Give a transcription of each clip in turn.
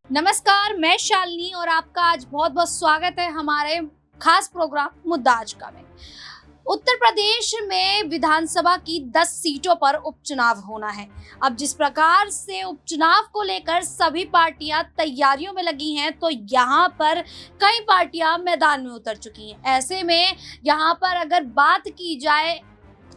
नमस्कार, मैं शालिनी और आपका आज बहुत बहुत स्वागत है हमारे खास प्रोग्राम मुद्दा आज का में। उत्तर प्रदेश में विधानसभा की 10 सीटों पर उपचुनाव होना है। अब जिस प्रकार से उपचुनाव को लेकर सभी पार्टियां तैयारियों में लगी हैं, तो यहाँ पर कई पार्टियां मैदान में उतर चुकी हैं। ऐसे में यहाँ पर अगर बात की जाए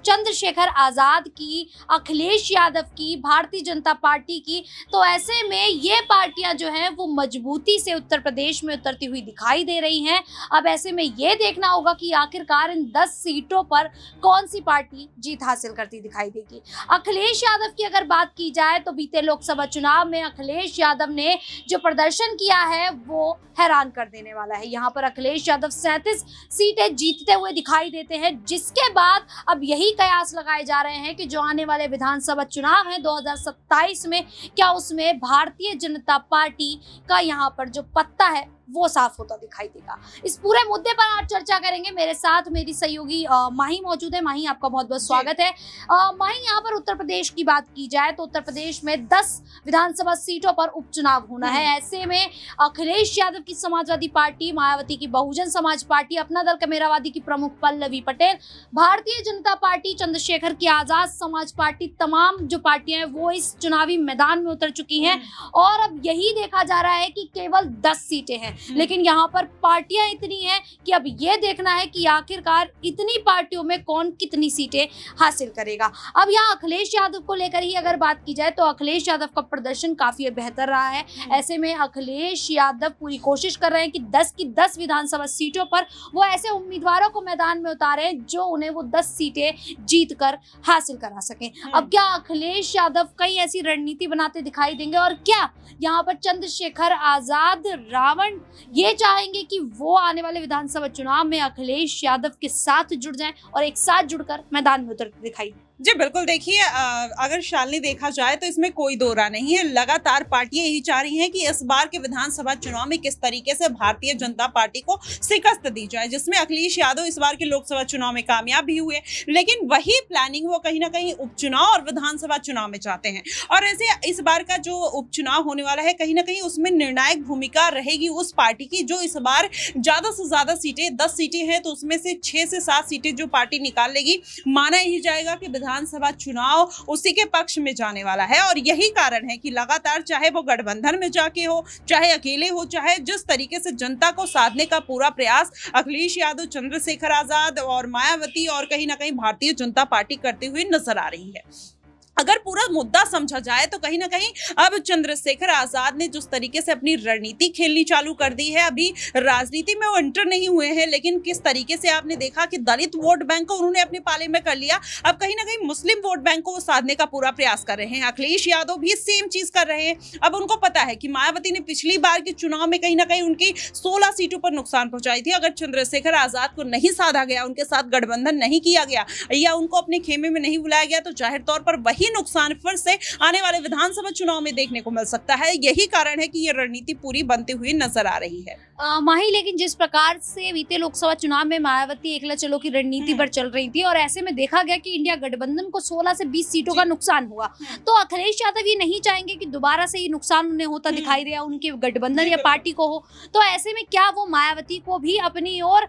चंद्रशेखर आजाद की, अखिलेश यादव की, भारतीय जनता पार्टी की, तो ऐसे में ये पार्टियां जो हैं वो मजबूती से उत्तर प्रदेश में उतरती हुई दिखाई दे रही हैं। अब ऐसे में ये देखना होगा कि आखिरकार इन 10 सीटों पर कौन सी पार्टी जीत हासिल करती दिखाई देगी। अखिलेश यादव की अगर बात की जाए तो बीते लोकसभा चुनाव में अखिलेश यादव ने जो प्रदर्शन किया है वो हैरान कर देने वाला है। यहाँ पर अखिलेश यादव 37 सीटें जीतते हुए दिखाई देते हैं, जिसके बाद अब यही कयास लगाए जा रहे हैं कि जो आने वाले विधानसभा चुनाव है 2027 में, क्या उसमें भारतीय जनता पार्टी का यहाँ पर जो पत्ता है वो साफ होता दिखाई देगा। इस पूरे मुद्दे पर आज चर्चा करेंगे। मेरे साथ मेरी सहयोगी माही मौजूद है। माही, आपका बहुत बहुत स्वागत है। माही, यहाँ पर उत्तर प्रदेश की बात की जाए तो उत्तर प्रदेश में 10 विधानसभा सीटों पर उपचुनाव होना है। ऐसे में अखिलेश यादव की समाजवादी पार्टी, मायावती की बहुजन समाज पार्टी, अपना दल कमेरावादी की प्रमुख पल्लवी पटेल, भारतीय जनता पार्टी, चंद्रशेखर की आजाद समाज पार्टी, तमाम जो पार्टियां हैं वो इस चुनावी मैदान में उतर चुकी हैं। और अब यही देखा जा रहा है कि केवल 10 सीटें हैं, लेकिन यहाँ पर पार्टियां इतनी हैं कि अब ये देखना है कि आखिरकार इतनी पार्टियों में कौन कितनी सीटें हासिल करेगा। अब यहाँ अखिलेश यादव को लेकर ही अगर बात की जाए तो अखिलेश यादव का प्रदर्शन काफी बेहतर रहा है। ऐसे में अखिलेश यादव पूरी कोशिश कर रहे हैं कि 10 की 10 विधानसभा सीटों पर वो ऐसे उम्मीदवारों को मैदान में उतारे जो उन्हें वो 10 सीटें जीत कर हासिल करा सकें। अब क्या अखिलेश यादव कई ऐसी रणनीति बनाते दिखाई देंगे, और क्या यहाँ पर चंद्रशेखर आजाद रावण ये चाहेंगे कि वो आने वाले विधानसभा चुनाव में अखिलेश यादव के साथ जुड़ जाएं और एक साथ जुड़कर मैदान में उतरते दिखाई दें? जी बिल्कुल, देखिए अगर शालिनी देखा जाए तो इसमें कोई दो राय नहीं है। लगातार पार्टियां यही चाह रही हैं कि इस बार के विधानसभा चुनाव में किस तरीके से भारतीय जनता पार्टी को शिकस्त दी जाए, जिसमें अखिलेश यादव इस बार के लोकसभा चुनाव में कामयाब भी हुए, लेकिन वही प्लानिंग वो कहीं ना कहीं उपचुनाव और विधानसभा चुनाव में चाहते हैं। और ऐसे इस बार का जो उपचुनाव होने वाला है, कहीं ना कहीं उसमें निर्णायक भूमिका रहेगी उस पार्टी की जो इस बार ज्यादा से ज्यादा सीटें, 10 सीटें हैं तो उसमें से 6 से 7 सीटें जो पार्टी निकाल लेगी, माना यही जाएगा कि विधानसभा चुनाव उसी के पक्ष में जाने वाला है। और यही कारण है कि लगातार, चाहे वो गठबंधन में जाके हो, चाहे अकेले हो, चाहे जिस तरीके से जनता को साधने का पूरा प्रयास अखिलेश यादव, चंद्रशेखर आजाद और मायावती और कहीं ना कहीं भारतीय जनता पार्टी करते हुए नजर आ रही है। अगर पूरा मुद्दा समझा जाए तो कहीं ना कहीं अब चंद्रशेखर आजाद ने जिस तरीके से अपनी रणनीति खेलनी चालू कर दी है, अभी राजनीति में वो एंटर नहीं हुए हैं, लेकिन किस तरीके से आपने देखा कि दलित वोट बैंक को उन्होंने अपने पाले में कर लिया। अब कहीं ना कहीं मुस्लिम वोट बैंक को वो साधने का पूरा प्रयास कर रहे हैं। अखिलेश यादव भी सेम चीज कर रहे हैं। अब उनको पता है कि मायावती ने पिछली बार के चुनाव में कहीं ना कहीं उनकी 16 सीटों पर नुकसान पहुंचाई थी। अगर चंद्रशेखर आजाद को नहीं साधा गया, उनके साथ गठबंधन नहीं किया गया या उनको अपने खेमे में नहीं बुलाया गया, तो जाहिर तौर पर वही नुकसान फिर से आने वाले विधानसभा चुनाव में देखने को मिल सकता है। यही कारण है कि ये रणनीति पूरी बनती हुई नजर आ रही है। माही, लेकिन जिस प्रकार से बीते लोकसभा चुनाव में मायावती एकला चलो की रणनीति पर चल रही थी और ऐसे में देखा गया कि इंडिया गठबंधन को 16 से 20 सीटों का नुकसान हुआ, तो अखिलेश यादव ये नहीं चाहेंगे कि दोबारा से ये नुकसान उन्हें होता दिखाई दे, उनके गठबंधन या पार्टी को हो। तो ऐसे में क्या वो मायावती को भी अपनी ओर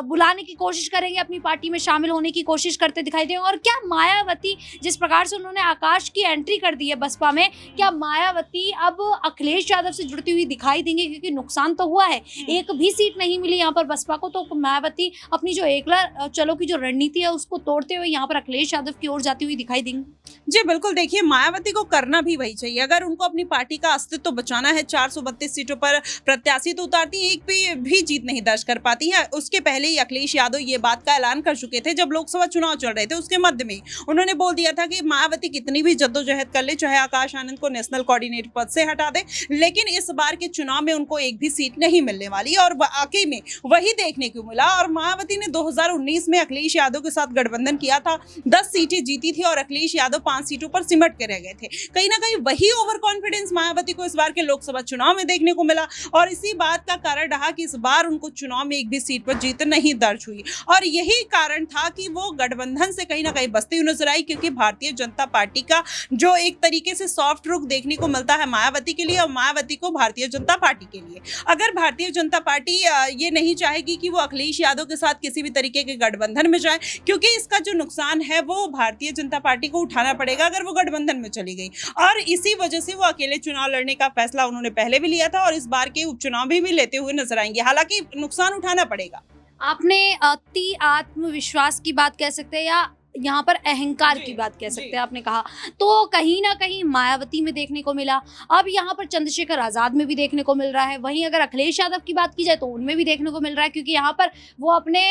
बुलाने की कोशिश करेंगे, अपनी पार्टी में शामिल होने की कोशिश करते दिखाई देंगे? और क्या मायावती, जिस प्रकार से उन्होंने आकाश की एंट्री कर दी है बसपा में, क्या मायावती अब अखिलेश यादव से जुड़ती हुई दिखाई देंगे? क्योंकि नुकसान तो हुआ है, एक भी सीट नहीं मिली यहाँ पर बसपा को, तो मायावती अपनी जो एकला चलो की जो रणनीति है उसको तोड़ते हुए यहाँ पर अखिलेश यादव की ओर जाती हुई दिखाई देंगे? जी बिल्कुल, देखिए मायावती को करना भी वही चाहिए। अगर उनको अपनी पार्टी का अस्तित्व बचाना है, 432 सीटों पर प्रत्याशी तो उतारती, एक भी जीत नहीं दर्ज कर पाती है। उसके पहले ही अखिलेश यादव ये बात का ऐलान कर चुके थे, जब लोकसभा चुनाव चल रहे थे उसके मध्य में उन्होंने बोल दिया था कि मायावती कितनी भी जद्दोजहद कर ले, चाहे आकाश आनंद को नेशनल कोऑर्डिनेटर पद से हटा दे, लेकिन इस बार के चुनाव में उनको एक भी सीट नहीं मिलने वाली। और वाकई में वही देखने को मिला। और मायावती ने 2019 में अखिलेश यादव के साथ गठबंधन किया था, 10 सीटें जीती थी और अखिलेश यादव 5 सीटों पर सिमट के रह गए थे। कहीं ना कहीं वही ओवर कॉन्फिडेंस मायावती को इस बार के लोकसभा चुनाव में देखने को मिला और इसी बात का कारण रहा कि इस बार उनको चुनाव में एक भी सीट पर जीत नहीं दर्ज हुई। और यही कारण था कि वो गठबंधन से कहीं ना कहीं बसती हुई नजर आई, क्योंकि भारतीय जनता पार्टी का जो एक तरीके से सॉफ्ट रुख देखने को मिलता है मायावती के लिए और मायावती को भारतीय जनता पार्टी के लिए। अगर भारतीय जनता पार्टी ये नहीं चाहेगी कि वो अखिलेश यादव के साथ किसी भी तरीके के गठबंधन में जाए, क्योंकि इसका जो नुकसान है वो भारतीय जनता पार्टी को उठाना पड़ेगा अगर वो गठबंधन में चली गई, और इसी वजह से वो अकेले चुनाव लड़ने का फैसला उन्होंने पहले भी लिया था और इस बार के उपचुनाव भी लेते हुए नजर आएंगे। हालांकि नुकसान उठाना पड़ेगा। आपने अति आत्मविश्वास की बात कह सकते हैं या यहाँ पर अहंकार की बात कह सकते हैं, आपने कहा, तो कहीं ना कहीं मायावती में देखने को मिला, अब यहाँ पर चंद्रशेखर आजाद में भी देखने को मिल रहा है। वहीं अगर अखिलेश यादव की बात की जाए तो उनमें भी देखने को मिल रहा है, क्योंकि यहाँ पर वो अपने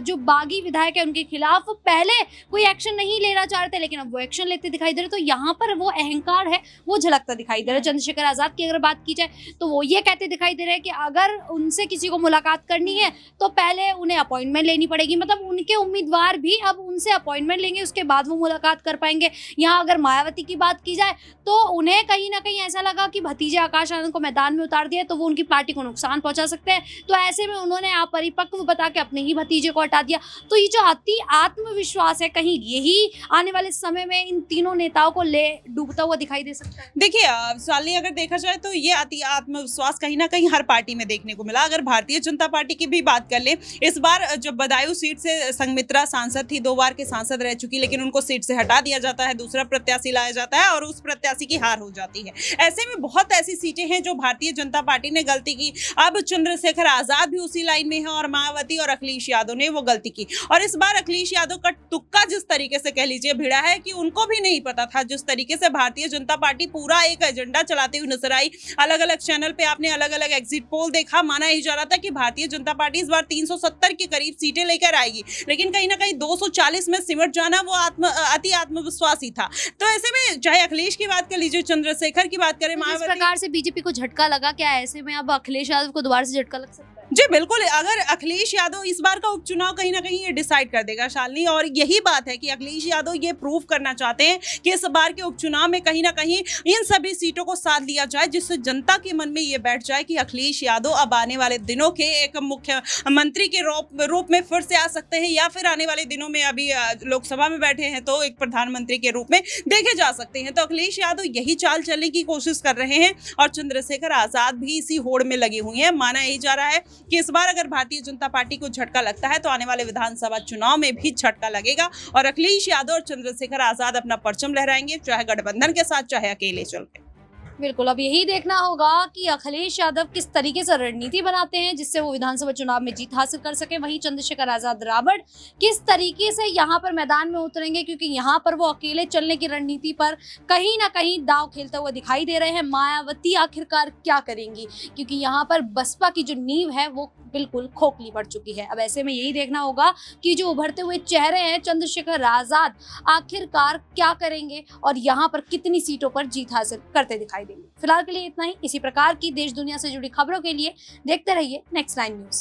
जो बागी विधायक है उनके खिलाफ पहले कोई एक्शन नहीं लेना चाह रहे थे, लेकिन अब वो एक्शन लेते दिखाई दे रहे। तो यहाँ पर वो अहंकार है वो झलकता दिखाई दे रहा है। चंद्रशेखर आजाद की अगर बात की जाए तो वो ये कहते दिखाई दे रहे हैं कि अगर उनसे किसी को मुलाकात करनी है तो पहले उन्हें अपॉइंटमेंट लेनी पड़ेगी, मतलब उनके उम्मीदवार भी अब उनसे अपॉइंटमेंट लेंगे, उसके बाद वो मुलाकात कर पाएंगे। यहाँ अगर मायावती की बात की जाए तो उन्हें कहीं ना कहीं ऐसा लगा कि भतीजे आकाश आनंद को मैदान में उतार दिया तो वो उनकी पार्टी को नुकसान पहुंचा सकते हैं, तो ऐसे में उन्होंने अपरिपक्व बता के अपने ही भतीजे को हटा दिया। तो ये जो अति आत्मविश्वास है, कहीं यही आने वाले समय में इन तीनों नेताओं को ले डूबता हुआ दिखाई दे सकता है। देखिए शालिनी, अगर देखा जाए तो ये अति आत्मविश्वास कहीं ना कहीं हर पार्टी में देखने को मिला। अगर भारतीय जनता पार्टी की भी बात कर ले, इस बार जब बदायूं सीट से संघमित्रा सांसद थी, 2 बार के सांसद रह चुकी, लेकिन उनको सीट से हटा दिया जाता है, दूसरा प्रत्याशी लाया जाता है और उस प्रत्याशी की हार हो जाती है। ऐसे में बहुत ऐसी सीटें हैं जो भारतीय जनता पार्टी ने गलती की। अब चंद्रशेखर आजाद भी उसी लाइन में है और मायावती और अखिलेश यादव ने वो गलती की। और इस बार अखिलेश यादव का तुक्का जिस तरीके से कह लीजिए भिड़ा है कि उनको भी नहीं पता था, जिस तरीके से भारतीय जनता पार्टी पूरा एक एजेंडा चलाते हुए नजर आई। अलग अलग चैनल पे आपने अलग अलग एग्जिट पोल देखा, माना ही जा रहा था कि भारतीय जनता पार्टी इस बार 370 के करीब सीटें लेकर आएगी, लेकिन कहीं ना कहीं 240 में सिमट जाना वो अति आत्मविश्वासी था। तो ऐसे में चाहे अखिलेश की बात कर लीजिए, चंद्रशेखर की बात करें, इस प्रकार से बीजेपी को झटका लगा, क्या ऐसे में अब अखिलेश यादव को दोबारा से झटका लग सकता है? जी बिल्कुल, अगर अखिलेश यादव इस बार का उपचुनाव कहीं ना कहीं ये डिसाइड कर देगा शालिनी, और यही बात है कि अखिलेश यादव ये प्रूव करना चाहते हैं कि इस बार के उपचुनाव में कहीं ना कहीं इन सभी सीटों को साथ लिया जाए, जिससे जनता के मन में ये बैठ जाए कि अखिलेश यादव अब आने वाले दिनों के एक मुख्यमंत्री के रूप में फिर से आ सकते हैं, या फिर आने वाले दिनों में अभी लोकसभा में बैठे हैं तो एक प्रधानमंत्री के रूप में देखे जा सकते हैं। तो अखिलेश यादव यही चाल चलने की कोशिश कर रहे हैं और चंद्रशेखर आजाद भी इसी होड़ में लगी हुई है। माना यही जा रहा है कि इस बार अगर भारतीय जनता पार्टी को झटका लगता है तो आने वाले विधानसभा चुनाव में भी झटका लगेगा और अखिलेश यादव और चंद्रशेखर आजाद अपना परचम लहराएंगे, चाहे गठबंधन के साथ चाहे अकेले चलकर। बिल्कुल, अब यही देखना होगा कि अखिलेश यादव किस तरीके से रणनीति बनाते हैं जिससे वो विधानसभा चुनाव में जीत हासिल कर सके। वहीं चंद्रशेखर आजाद रावण किस तरीके से यहाँ पर मैदान में उतरेंगे, क्योंकि यहाँ पर वो अकेले चलने की रणनीति पर कहीं ना कहीं दांव खेलते हुए दिखाई दे रहे हैं। मायावती आखिरकार क्या करेंगी, क्योंकि यहाँ पर बसपा की जो नींव है वो बिल्कुल खोखली पड़ चुकी है। अब ऐसे में यही देखना होगा कि जो उभरते हुए चेहरे हैं चंद्रशेखर आजाद आखिरकार क्या करेंगे और यहाँ पर कितनी सीटों पर जीत हासिल करते दिखाई देंगे। फिलहाल के लिए इतना ही। इसी प्रकार की देश दुनिया से जुड़ी खबरों के लिए देखते रहिए नेक्स्ट 9 न्यूज़।